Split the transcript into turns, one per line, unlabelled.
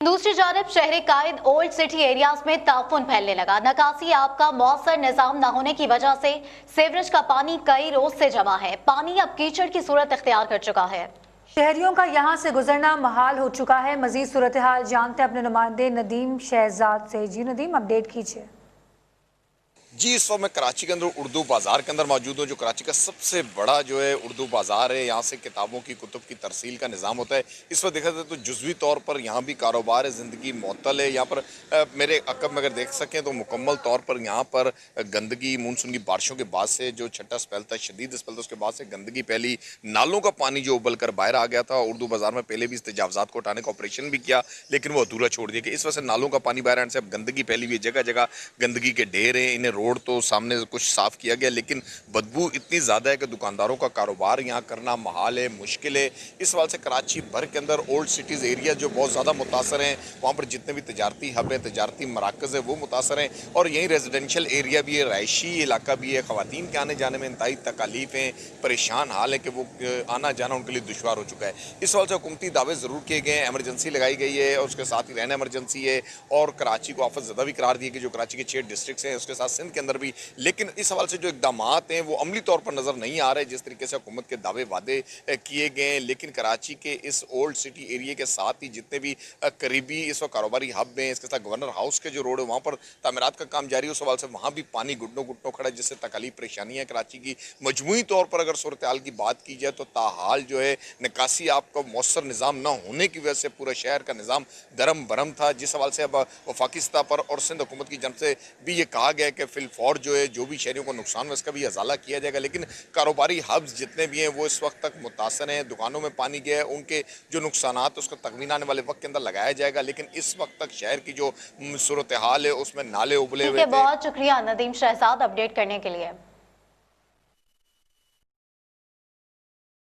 दूसरी जानब शहरी कायद ओल्ड सिटी एरियाज में ताउन फैलने लगा। निकासी आब का मौसर निजाम न होने की वजह से सीवरेज का पानी कई रोज से जमा है। पानी अब कीचड़ की सूरत इख्तियार कर चुका है।
शहरियों का यहां से गुजरना महाल हो चुका है। मजीद सूरत हाल जानते अपने नुमाइंदे नदीम शहजाद से। जी नदीम, अपडेट कीजिए।
जी, इस वक्त मैं कराची के अंदर उर्दू बाज़ार के अंदर मौजूद हूँ, जो कराची का सबसे बड़ा जो है उर्दू बाज़ार है। यहाँ से किताबों की कुतुब की तरसील का निज़ाम होता है। इस वक्त देखा जाए तो जुज़वी तौर पर यहाँ भी कारोबार है, ज़िंदगी मुअत्तल है। यहाँ पर मेरे अकब में अगर देख सकें तो मुकम्मल तौर पर यहाँ पर गंदगी मानसून की बारिशों के बाद से जो छठा स्पेल था, शदीद स्पेल था, उसके बाद से गंदगी फैली। नालों का पानी जो उबल कर बाहर आ गया था। उर्दू बाज़ार में पहले भी इस तजावज़ात को हटाने का ऑपरेशन भी किया, लेकिन वो अधूरा छोड़ दिया कि इस वजह से नालों का पानी बाहर आने से अब गंदगी फैली हुई है। जगह जगह गंदगी के ढेर हैं। इन्हें रोड तो सामने कुछ साफ किया गया, लेकिन बदबू इतनी ज़्यादा है कि दुकानदारों का कारोबार यहाँ करना महाल है, मुश्किल है। इस सवाल से कराची भर के अंदर ओल्ड सिटीज़ एरिया जो बहुत ज़्यादा मुतासर हैं, वहाँ पर जितने भी तजारती हब हैं, तजारती मराकज़ है, वो मुतासर हैं। और यहीं रेजिडेंशल एरिया भी है, रहायशी इलाका भी है। ख़वातीन के आने जाने में इंतहाई तकालीफ हैं, परेशान हाल है कि वो आना जाना उनके लिए दुश्वार हो चुका है। इस सवाल से हुकूमती दावे ज़रूर किए गए हैं, एमरजेंसी लगाई गई है और उसके साथ ही रहना एमरजेंसी है, और कराची को आफत ज़दा भी करार दिए कि जो कराची के 6 डिस्ट्रिक्ट हैं, उसके साथ सिंध के अंदर भी। लेकिन इस सवाल से जो इकदाम हैं वो अमली तौर पर नजर नहीं आ रहे, जिस तरीके से हुकूमत के दावे वादे किए गए हैं। लेकिन कराची के इस ओल्ड सिटी एरिया के साथ ही जितने भी करीबी इस वक्त कारोबारी हब हैं, इसके साथ गवर्नर हाउस के जो रोड है वहाँ पर तामीरात का काम जारी है। उस सवाल से वहाँ भी पानी घुटनों घुटनों खड़ा है, जिससे तकलीफ परेशानी है कराची की। मजमूई तौर पर अगर सूरत हाल की बात की जाए तो ताहाल जो है निकासी आपका मौसर निज़ाम न होने की वजह से पूरा शहर का निज़ाम दरम बरम था, जिस सवाल से अब वफाकी सतह पर और सिंध हुकूमत की जानब से भी ये कहा गया कि फिलफौर जो है जो भी शहरियों को नुकसान हुआ इसका भी अजाला किया जाएगा। लेकिन कारोबारी हब्स जितने भी हैं वो इस वक्त तक मुतासर हैं, दुकानों में पानी गया है, उनके जो नुकसानात उसका तखमीना आने वाले वक्त के अंदर लगाया जाएगा। लेकिन इस वक्त तक शहर की जो सूरत हाल है उसमें नाले उबले हुए थे।
बहुत शुक्रिया नदीम शहजाद अपडेट करने के लिए।